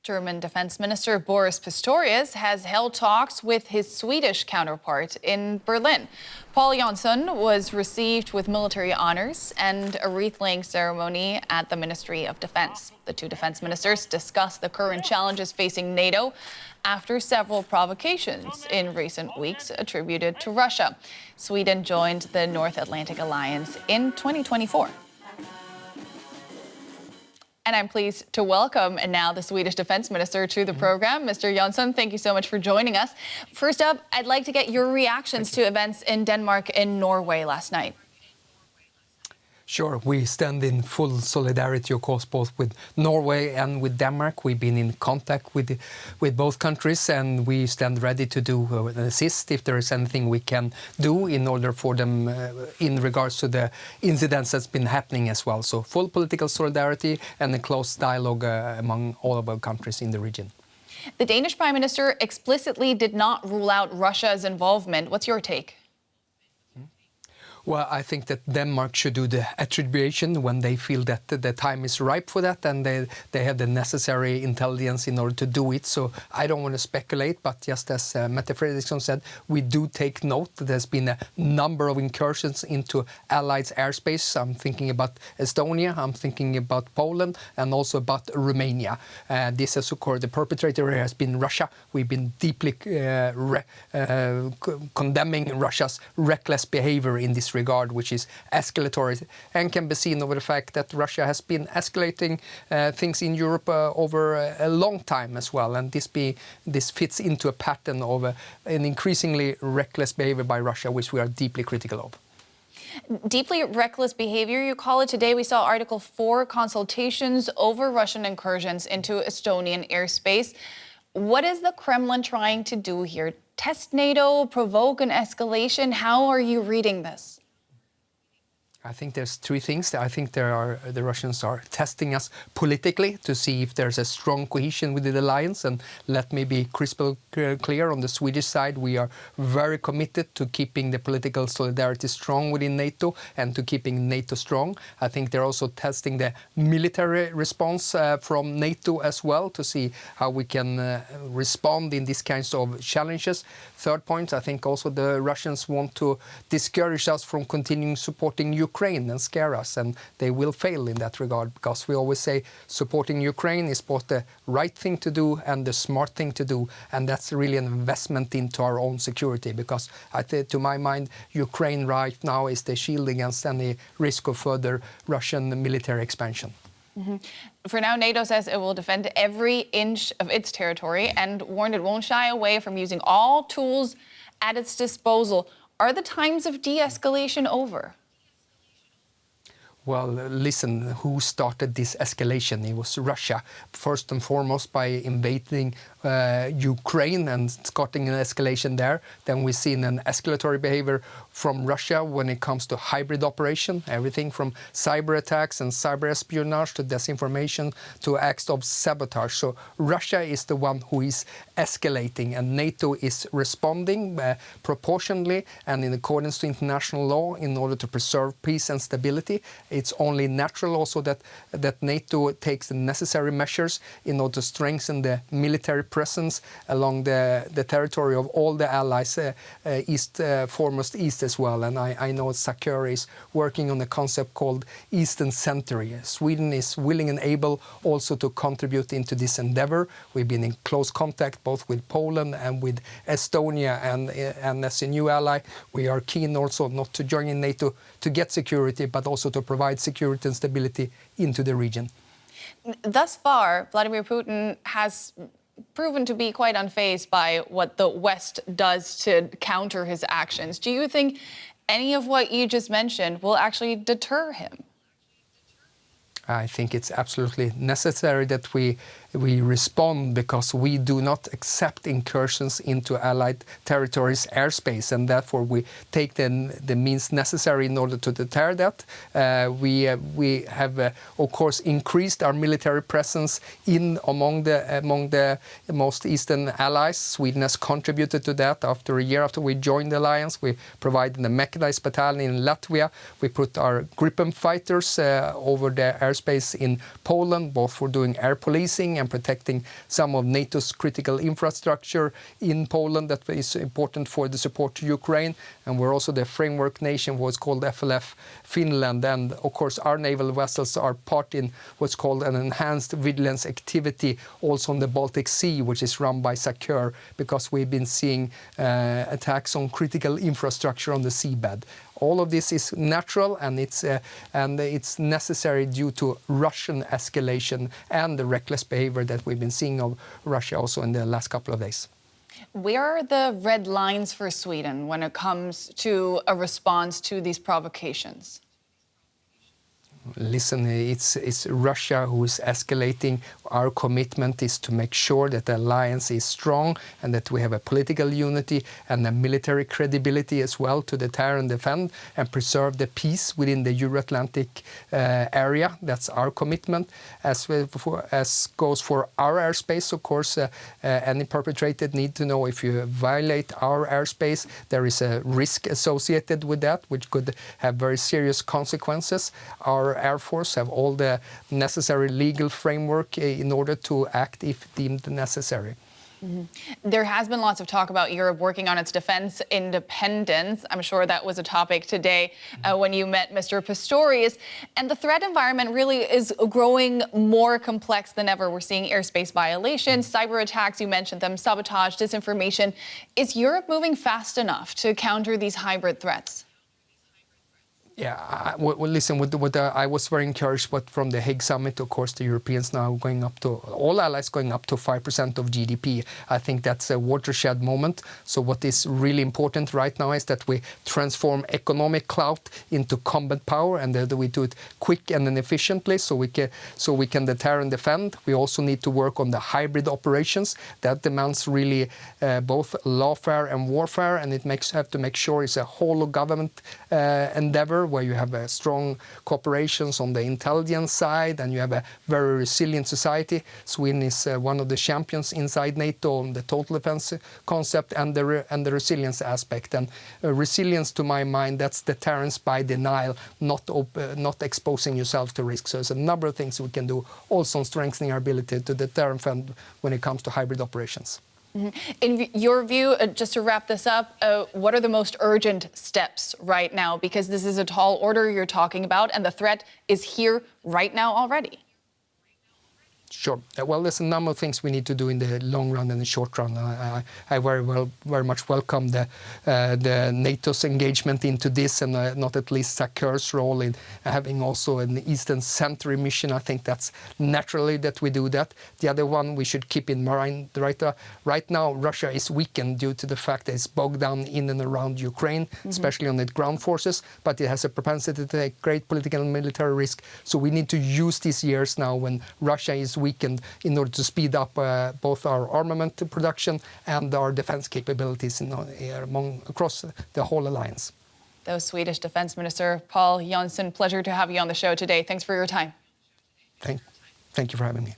German Defense Minister Boris Pistorius has held talks with his Swedish counterpart in Berlin. Paul Jonson was received with military honors and a wreath-laying ceremony at the Ministry of Defense. The two defense ministers discussed the current challenges facing NATO after several provocations in recent weeks attributed to Russia. Sweden joined the North Atlantic Alliance in 2024. And I'm pleased to welcome now the Swedish Defense Minister to the program, Mr. Jonson. Thank you so much for joining us. First up, I'd like to get your reactions to events in Denmark and Norway last night. Sure, we stand in full solidarity, of course, both with Norway and with Denmark. We've been in contact with both countries, and we stand ready to do assist if there is anything we can do in order for them in regards to the incidents that's been happening as well. So full political solidarity and a close dialogue among all of our countries in the region. The Danish Prime Minister explicitly did not rule out Russia's involvement. What's your take? Well, I think that Denmark should do the attribution when they feel that the time is ripe for that, and they have the necessary intelligence in order to do it. So I don't want to speculate, but just as Mette Frederiksen said, we do take note that there's been a number of incursions into Allied airspace. I'm thinking about Estonia, I'm thinking about Poland, and also about Romania. This has occurred. The perpetrator has been Russia. We've been deeply condemning Russia's reckless behavior in this regard, which is escalatory and can be seen over the fact that Russia has been escalating things in Europe over a long time as well. And this fits into a pattern of an increasingly reckless behavior by Russia, which we are deeply critical of. Deeply reckless behavior, you call it. Today we saw Article 4 consultations over Russian incursions into Estonian airspace. What is the Kremlin trying to do here? Test NATO, provoke an escalation? How are you reading this? I think there's three things. I think the Russians are testing us politically to see if there's a strong cohesion within the alliance. And let me be crystal clear, on the Swedish side, we are very committed to keeping the political solidarity strong within NATO and to keeping NATO strong. I think they're also testing the military response from NATO as well to see how we can respond in these kinds of challenges. Third point, I think also the Russians want to discourage us from continuing supporting Ukraine and scare us, and they will fail in that regard, because we always say supporting Ukraine is both the right thing to do and the smart thing to do, and that's really an investment into our own security, because to my mind, Ukraine right now is the shield against any risk of further Russian military expansion. Mm-hmm. For now, NATO says it will defend every inch of its territory and warned it won't shy away from using all tools at its disposal. Are the times of de-escalation over? Well, listen, who started this escalation? It was Russia, first and foremost by invading Ukraine and starting an escalation there. Then we've seen an escalatory behavior from Russia when it comes to hybrid operation, everything from cyber attacks and cyber espionage to disinformation to acts of sabotage. So Russia is the one who is escalating, and NATO is responding proportionally and in accordance to international law in order to preserve peace and stability. It's only natural also that NATO takes the necessary measures in order to strengthen the military presence along the territory of all the allies, foremost east as well. And I know SACEUR is working on a concept called Eastern Century. Sweden is willing and able also to contribute into this endeavor. We've been in close contact both with Poland and with Estonia, and as a new ally, we are keen also not to join in NATO to get security, but also to provide security and stability into the region. Thus far, Vladimir Putin has proven to be quite unfazed by what the West does to counter his actions. Do you think any of what you just mentioned will actually deter him? I think it's absolutely necessary that we respond, because we do not accept incursions into Allied territories' airspace, and therefore we take the means necessary in order to deter that. We have, of course, increased our military presence among the most eastern allies. Sweden has contributed to that. After a year after we joined the alliance, we provided a mechanized battalion in Latvia. We put our Gripen fighters over the airspace in Poland, both for doing air policing and and protecting some of NATO's critical infrastructure in Poland that is important for the support to Ukraine. And we're also the framework nation, what's called FLF Finland. And of course, our naval vessels are part in what's called an enhanced vigilance activity also on the Baltic Sea, which is run by SACEUR, because we've been seeing attacks on critical infrastructure on the seabed. All of this is natural, and it's necessary due to Russian escalation and the reckless behavior that we've been seeing of Russia also in the last couple of days. Where are the red lines for Sweden when it comes to a response to these provocations? Listen, it's Russia who is escalating. Our commitment is to make sure that the alliance is strong and that we have a political unity and a military credibility as well to deter and defend and preserve the peace within the Euro-Atlantic area. That's our commitment. As goes for our airspace, of course, any perpetrator need to know if you violate our airspace, there is a risk associated with that, which could have very serious consequences. Our Air Force have all the necessary legal framework in order to act if deemed necessary. Mm-hmm. There has been lots of talk about Europe working on its defense independence. I'm sure that was a topic today when you met Mr. Pistorius. And the threat environment really is growing more complex than ever. We're seeing airspace violations, cyber attacks, you mentioned them, sabotage, disinformation. Is Europe moving fast enough to counter these hybrid threats? Yeah, well, listen, I was very encouraged from the Hague summit. Of course, the Europeans now going up to, all allies going up to 5% of GDP. I think that's a watershed moment. So what is really important right now is that we transform economic clout into combat power, and that we do it quick and efficiently so we can deter and defend. We also need to work on the hybrid operations. That demands really both lawfare and warfare, and have to make sure it's a whole of government endeavor, where you have a strong cooperations on the intelligence side and you have a very resilient society. Sweden is one of the champions inside NATO on the total defense concept and the resilience aspect. And resilience, to my mind, that's deterrence by denial, not exposing yourself to risk. So there's a number of things we can do, also on strengthening our ability to deter and defend when it comes to hybrid operations. In your view, just to wrap this up, what are the most urgent steps right now? Because this is a tall order you're talking about, and the threat is here right now already. Sure. Well, there's a number of things we need to do in the long run and the short run. I very much welcome the NATO's engagement into this, and not at least SACEUR's role in having also an Eastern Century mission. I think that's naturally that we do that. The other one we should keep in mind, right now Russia is weakened due to the fact that it's bogged down in and around Ukraine, especially on its ground forces, but it has a propensity to take great political and military risk. So we need to use these years now when Russia is weakened in order to speed up both our armament production and our defense capabilities across the whole alliance. That was Swedish Defense Minister Pål Jonson. Pleasure to have you on the show today. Thanks for your time. Thank you for having me.